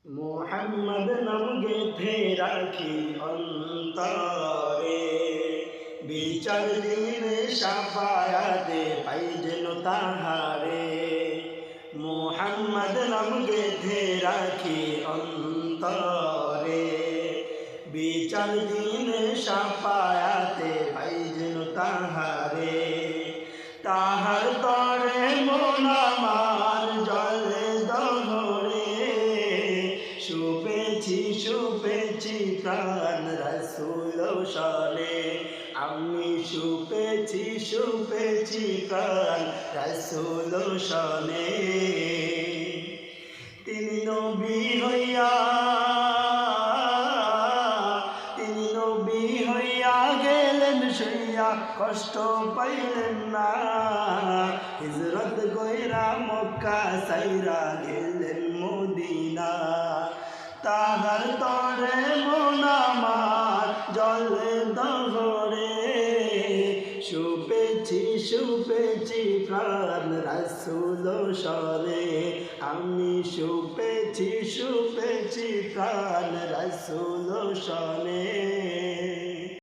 মোহাম্মদ নাম গেঁথে রাখি অন্তরে, বিচার দিনে সাফায়াতে পাই যেন তাহারে। মোহাম্মদ নাম গেঁথে রাখি অন্তরে, বিচার দিনে সাফায়াতে পাই যেন তাহারে। তাহার তরে মন আমার জলে দহরে, শুপেছি প্রাণ রাসূল শনে। আমি শুপেছি প্রাণ রাসূল শনে। তিনি নবী হইয়া গেলেন শুইয়া, কষ্ট পাইলেন না। হিজরত গইরা মক্কা সাইরা গেলেন মদিনা। তাহার তরে মন আমার জলে দহরে, শুপেছি প্রাণ রাসূল শনে। আমি শুপেছি প্রাণ রাসূল শনে।